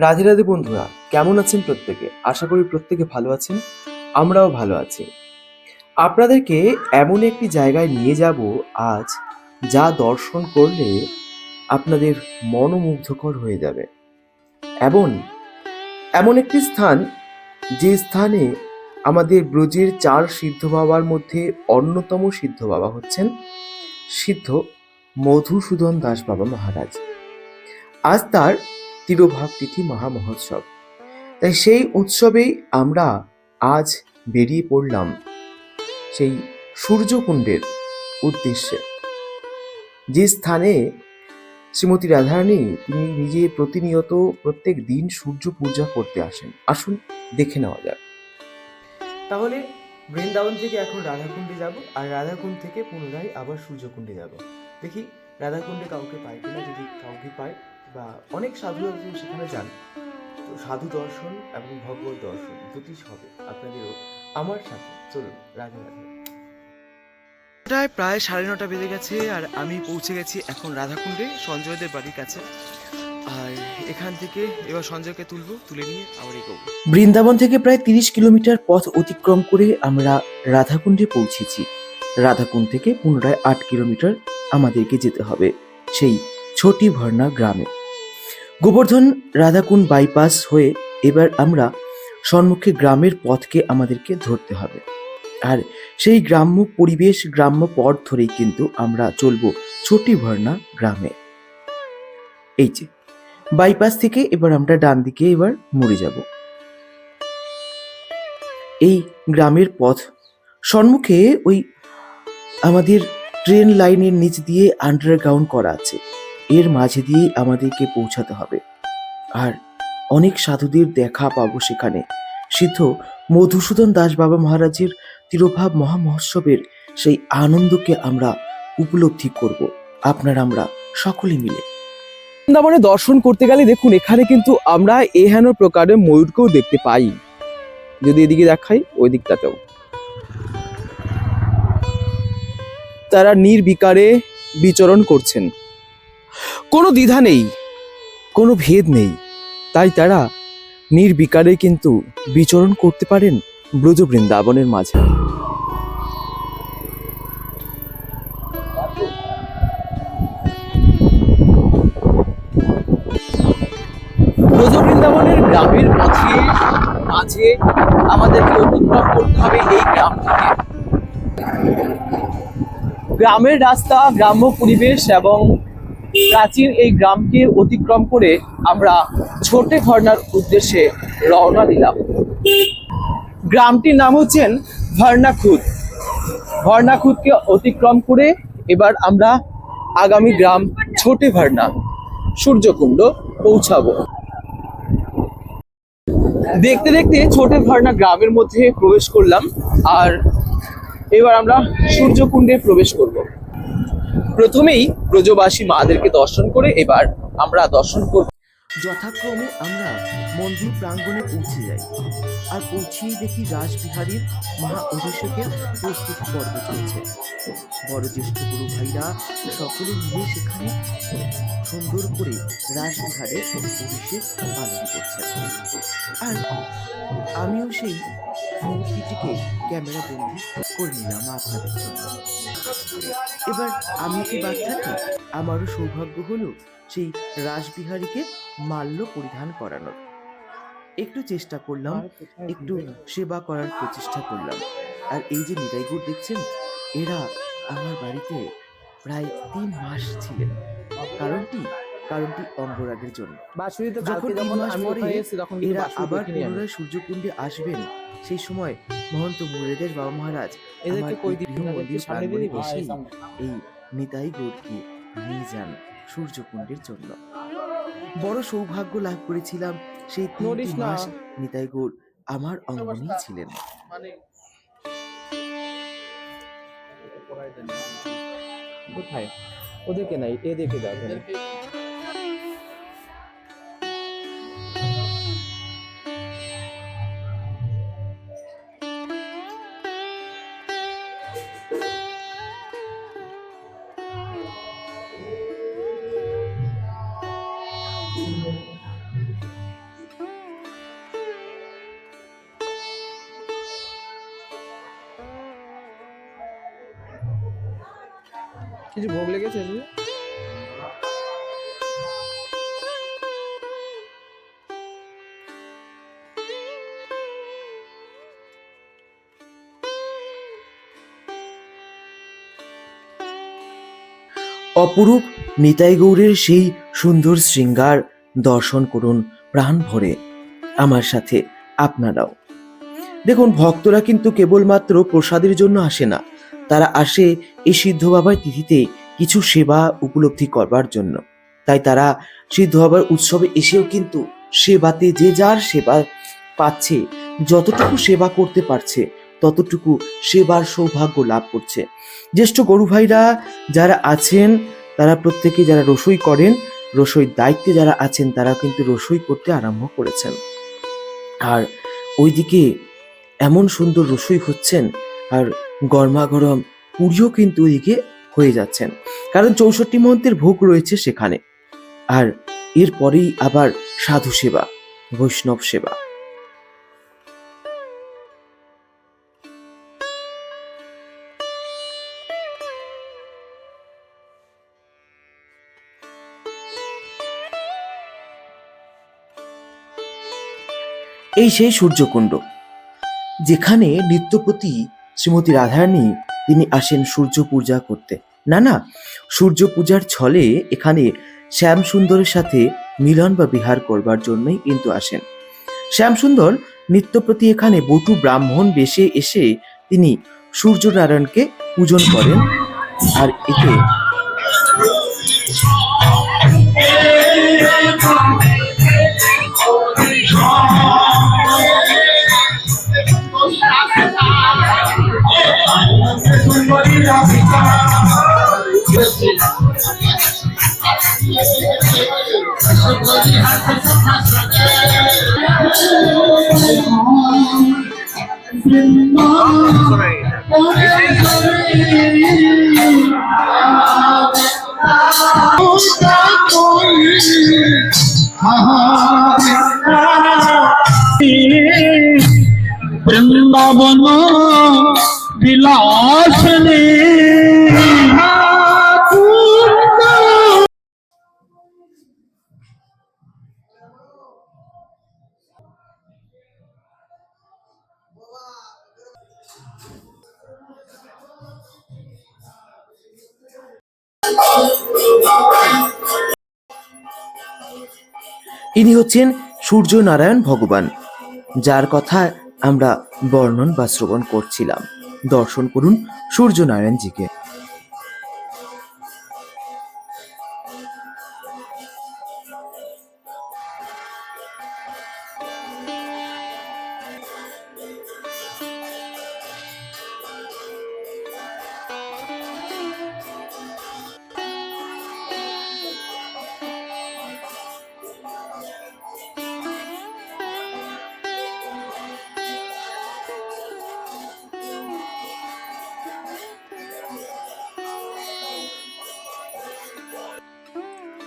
রাধে রাধে বন্ধুরা, কেমন আছেন প্রত্যেকে? আশা করি প্রত্যেকে ভালো আছেন। আমরাও ভালো আছি। আপনাদেরকে এমন একটি জায়গায় নিয়ে যাব আজ, যা দর্শন করলে আপনাদের মনোমুগ্ধকর হয়ে যাবে। এবং এমন একটি স্থান, যে স্থানে আমাদের ব্রজের 4 সিদ্ধ বাবার মধ্যে অন্যতম সিদ্ধ বাবা হচ্ছেন সিদ্ধ মধুসূদন দাস বাবা মহারাজ। আজ তার তিরোভাব তিথি মহামহোৎসব। তাই সেই উৎসবেই আমরা আজ বেরিয়ে পড়লাম সেই সূর্যকুণ্ডের উদ্দেশ্যে, যে স্থানে শ্রীমতী রাধারানী তিনি নিজে প্রতিনিয়ত প্রত্যেক দিন সূর্য পূজা করতে আসেন। আসুন দেখে নেওয়া যাক। তাহলে বৃন্দাবন থেকে এখন রাধাকুণ্ডে যাব, আর রাধাকুণ্ড থেকে পুনরায় আবার সূর্যকুণ্ডে যাব। দেখি রাধাকুণ্ডে কাউকে পাই কিনা। যদি কাউকে পাই, বা অনেক সাধু সেখানে যান, তো সাধু দর্শন এবং ভগবত দর্শন দুটি হবে আপনাদেরও আমার সাথে। চলুন, রাধে রাধে। প্রায় 9:30 বেজে গেছে, আর আমি পৌঁছে গেছি এখন রাধাকুণ্ডে, সঞ্জয়দের বাড়ির কাছে। আর এখান থেকে এবার সঞ্জয়কে তুলে নিয়ে আবার এগোবো। বৃন্দাবন থেকে প্রায় 30 কিলোমিটার পথ অতিক্রম করে আমরা রাধাকুণ্ডে পৌঁছেছি। রাধাকুণ্ড থেকে পুনরায় 8 কিলোমিটার আমাদেরকে যেতে হবে সেই ছোটি ভর্না গ্রামে। গোবর্ধন রাধাকুণ্ড বাইপাস হয়ে এবার আমরা সম্মুখে গ্রামের পথকে আমাদেরকে ধরতে হবে। আর সেই গ্রাম্য পরিবেশ, গ্রাম্য পথ ধরেই কিন্তু আমরা চলবো ছোটি ভর্না গ্রামে। এই যে বাইপাস থেকে এবার আমরা ডান দিকে এবার মুড়ে যাব। এই গ্রামের পথ সম্মুখে ওই আমাদের ট্রেন লাইনের নিচ দিয়ে আন্ডারগ্রাউন্ড করা আছে, এর মাঝে দিয়ে আমাদেরকে পৌঁছাতে হবে। আর অনেক সাধুদের দেখা পাবো সেখানে। সিদ্ধ মধুসূদন দাস বাবা মহারাজের তিরোভাব মহামহোৎসবের সেই আনন্দকে আমরা উপলব্ধি করব, আপনারা আমরা সকলে মিলে। বৃন্দাবনে দর্শন করতে গেলে দেখুন, এখানে কিন্তু আমরা এহেন প্রকারের ময়ূরকেও দেখতে পাই। যদি এদিকে দেখাই, ওই দিকটাতেও তারা নির্বিকারে বিচরণ করছেন, কোনো দ্বিধা নেই, কোনো ভেদ নেই। তাই তারা নির্বিকারে কিন্তু বিচরণ করতে পারেন ব্রজ বৃন্দাবনের মাঝে। ব্রজ বৃন্দাবনের গ্রামের পথে মাঝে আমাদেরকে অতিক্রম করতে হবে এই গ্রাম থেকে। গ্রামের রাস্তা, গ্রাম্য পরিবেশ এবং প্রাচীন এই গ্রামকে অতিক্রম করে আমরা ছোটে ভর্নার উদ্দেশ্যে রওনা দিলাম। গ্রামটির নাম হচ্ছেন ভর্নাখুদ। ভর্নাখুদকে অতিক্রম করে এবার আমরা আগামী গ্রাম ছোটে ভর্না সূর্যকুণ্ড পৌঁছাবো। দেখতে দেখতে ছোটে ভর্না গ্রামের মধ্যে প্রবেশ করলাম, আর এবার আমরা সূর্যকুণ্ডে প্রবেশ করব। প্রথমেই ব্রজবাসী মাদেরকে দর্শন করে এবার আমরা দর্শন করব। যথাক্রমে আমরা মন্দির প্রাঙ্গণে পৌঁছে যাই, আর পৌঁছেই দেখি রাসবিহারীর মহা অভিষেকের প্রস্তুতি পর্ব চলছে। বড় জ্যেষ্ঠ গুরু ভাইরা সকলে মিলে সেখানে সুন্দর করে রাসবিহারের অভিষেক পালন করছেন। আর আমিও সেই মুহূর্তটিকে ক্যামেরা বন্দি করে নিলাম আপনাদের জন্য। এবার আমি কি বাদ থাকি, আমারও সৌভাগ্য হলো সেই রাসবিহারীকে মাল্য পরিধান করানোর। একটু চেষ্টা করলাম, একটু সেবা করার প্রচেষ্টা করলাম। আর এই যে নিতাইগুড় দেখছেন, এরা আমার বাড়িতে প্রায় 3 মাস ছিলেন। কারণটি অঙ্গরাগের জন্য। যখন 3 মাস পরে এরা আবার পুনরায় সূর্যকুণ্ডে আসবেন, সেই সময় মহন্ত মুরলীধর বাবা মহারাজ আমার গৃহ মন্দির প্রাঙ্গণে এসেই এই নিতাইগৌড়কে নিয়ে যান সূর্যকুণ্ডের জন্য। বড় সৌভাগ্য লাভ করেছিলাম, সেই 3 মাস নিতাইগৌড় আমার অঙ্গনেই ছিলেন। কোথায় ওদেরকে নাই, এদেরকে দাও। কিছু ভোগ লেগেছে? অপরূপ নিতাই গৌড়ের সেই সুন্দর শৃঙ্গার দর্শন করুন প্রাণ ভরে আমার সাথে আপনারাও। দেখুন, ভক্তরা কিন্তু কেবলমাত্র প্রসাদের জন্য আসে না, তারা আসে এই সিদ্ধ বাবার তিথিতে কিছু সেবা উপলব্ধি করবার জন্য। তাই তারা সিদ্ধ বাবার উৎসবে এসেও কিন্তু সেবাতে যে যার সেবা পাচ্ছে, যতটুকু সেবা করতে পারছে ততটুকু সেবার সৌভাগ্য লাভ করছে। জ্যেষ্ঠ গরু ভাইরা যারা আছেন তারা প্রত্যেকে যারা রসই করেন, রসই দায়িত্বে যারা আছেন তারা কিন্তু রসই করতে আরম্ভ করেছেন। আর ওইদিকে এমন সুন্দর রসই হচ্ছেন, আর গরমাগরম পুরিও কিন্তু ওইদিকে হয়ে যাচ্ছেন, কারণ 64 মহন্তের ভোগ রয়েছে সেখানে। আর এরপরেই আবার সাধু সেবা, বৈষ্ণব সেবা। এই সেই সূর্যকুণ্ড, যেখানে নিত্যপতি শ্রীমতী রাধারানী তিনি আসেন সূর্য পূজা করতে। না, সূর্য পূজার ছলে এখানে শ্যামসুন্দরের সাথে মিলন বা বিহার করবার জন্যই কিন্তু আসেন। শ্যামসুন্দর নিত্যপ্রতি এখানে বটু ব্রাহ্মণ বেশে এসে তিনি সূর্যনারায়ণকে পূজন করেন। আর এতে বৃন্দাবন বিলাসিনী ইনি হচ্ছেন সূর্যনারায়ণ ভগবান, যার কথা আমরা বর্ণন বা শ্রবণ করছিলাম। দর্শন করুন সূর্যনারায়ণজিকে।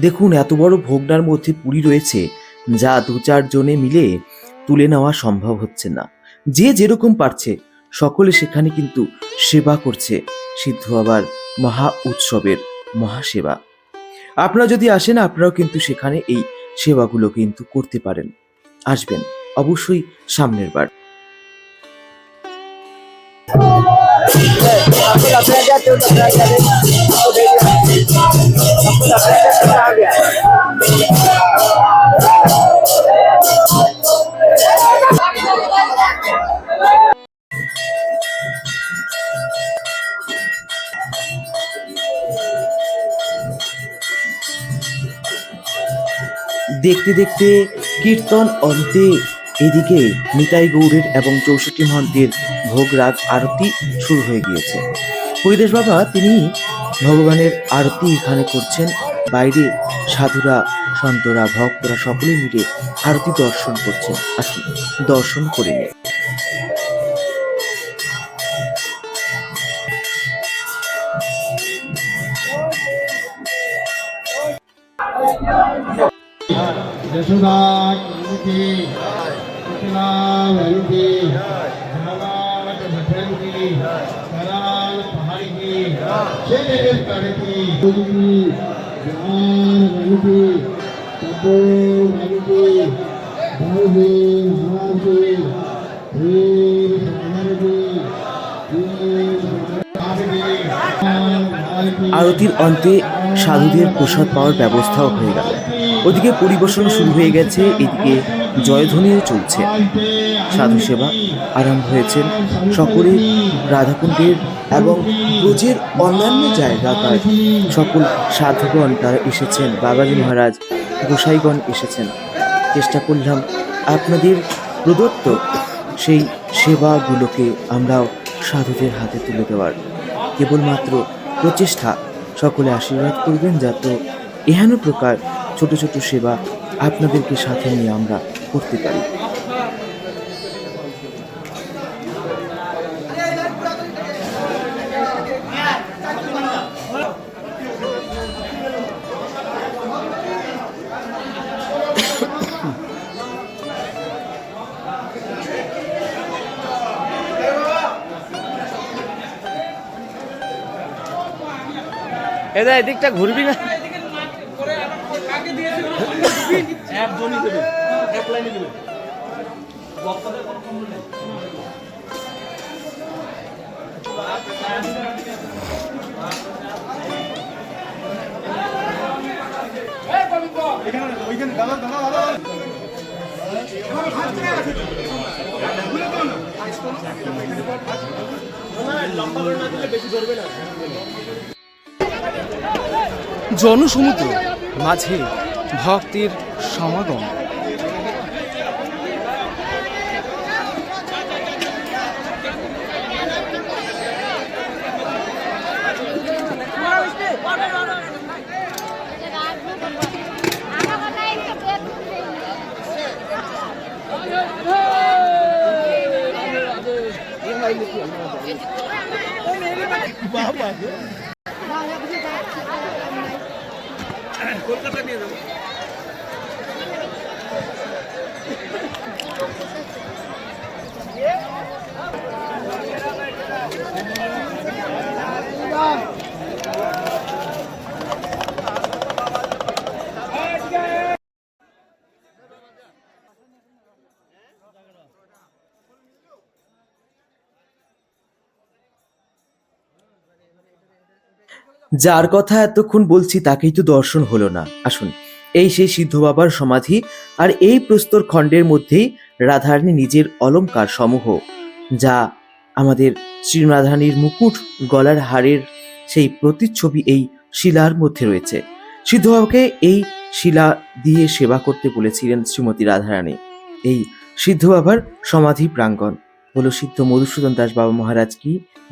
দেখুন, এত বড় ভোগনার মধ্যে পুরি রয়েছে, যা 2-4 জনে মিলে তুলে নেওয়া সম্ভব হচ্ছে না। যে যেরকম পারছে সকলে সেখানে কিন্তু সেবা করছে সিদ্ধ বাবার মহা উৎসবের মহাসেবা। আপনারা যদি আসেন, আপনারাও কিন্তু সেখানে এই সেবাগুলো কিন্তু করতে পারেন। আসবেন অবশ্যই সামনের বার। দেখতে দেখতে কীর্তন অন্তে এদিকে নিতাই গৌড়ের এবং 64 মহন্তের ভোগ রাগ আরতি শুরু হয়ে গিয়েছে। হরিদাস বাবা তিনি ভগবানের আরতি এখানে করছেন। বাইরে সাধুরা, সন্তরা, ভক্তরা সকলে মিলে আরতি দর্শন করছেন। আসুন দর্শন করে নিন। यशोदा की कुशलावंती जलावत भटंती कराल पहाड़ी की शेर करती गुरुजी ज्ञान रंगी तपो रंगी भौजी महाराजी वीर समरजी আরতির অন্তে সাধুদের প্রসাদ পাওয়ার ব্যবস্থাও হয়ে গেল। ওদিকে পরিবেশন শুরু হয়ে গেছে, এদিকে জয়ধ্বনিও চলছে। সাধু সেবা আরম্ভ হয়েছেন। সকলে রাধাকুণ্ডের এবং ব্রজের অন্যান্য জায়গাকার সকল সাধুগণ তারা এসেছেন, বাবাজি মহারাজ গোসাইগণ এসেছেন। চেষ্টা করলাম আপনাদের প্রদত্ত সেই সেবাগুলোকে আমরাও সাধুদের হাতে তুলে দেওয়ার। কেবলমাত্র প্রচেষ্টা, সকলে আশীর্বাদ করবেন যাতে এহেন প্রকার ছোট ছোট সেবা আপনাদেরকে সাথে নিয়ে আমরা করতে পারি। এদা এদিকটা ঘুরবি না? জনসমুদ্র মাঝে ভক্তের সমাগম। কলকাতা নিয়ে যাবো। যার কথা এতক্ষণ বলছি তাকেই তো দর্শন হলো না। আসুন, এই সেই সিদ্ধ বাবার সমাধি, আর এই প্রস্তর খণ্ডের মধ্যেই রাধারানী নিজের অলংকার সমূহ, যা আমাদের শ্রী রাধারানীর মুকুট, গলার হারের সেই প্রতিচ্ছবি এই শিলার মধ্যে রয়েছে। সিদ্ধ বাবাকে এই শিলা দিয়ে সেবা করতে বলেছিলেন শ্রীমতী রাধারানী। এই সিদ্ধ বাবার সমাধি প্রাঙ্গণ। বলো সিদ্ধ মধুসূদন দাস বাবা মহারাজ কি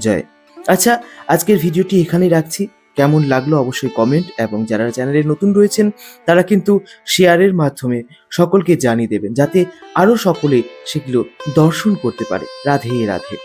জয়। আচ্ছা, আজকের ভিডিওটি এখানেই রাখছি। কেমন লাগলো অবশ্যই কমেন্ট, এবং যারা চ্যানেলে নতুন রয়েছেন তারা কিন্তু শেয়ারের মাধ্যমে সকলকে জানিয়ে দেবেন, যাতে আরো সকলে সেগুলো দর্শন করতে পারে। রাধে রাধে।